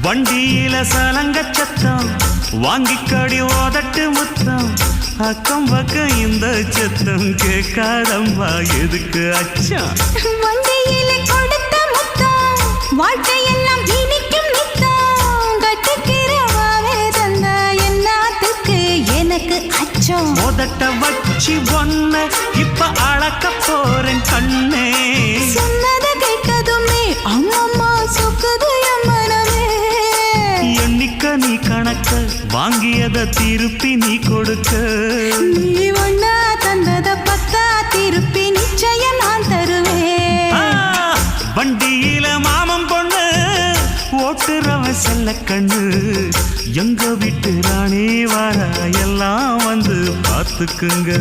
வண்டியில சலங்க சத்தம் வாங்கிக்கடி ஓதட்டு முத்தம் அக்கம் பக்கம் இந்த சத்தம் கேட்காதம்மா எதுக்கு அச்சம் வண்டியில கொடுத்த முத்தம் வாழ்க்கையெல்லாம் இனிக்கும் நித்தம் கட்டுக்கிறவாவே தந்தா என்னத்துக்கு எனக்கு அச்சம் ஓதட்ட வச்சு ஒன்ன இப்ப அளக்க போறேன் கண்ணே சொன்னத கேட்டதுமே அம்மம்மா சொக்குது என் மனமே எண்ணிக்க நீ கணக்க வாங்கியத திருப்பி நீ கொடுக்க நீ ஒன்னா தந்தத பத்தா திருப்பி நிச்சயம் நான் தருவேன் வண்டியில மாமன் பொண்ணு ஓட்டுறவன் செல்ல கண்ணு எங்க வீட்டு ராணி வர எல்லாம் வந்து பார்த்துக்குங்க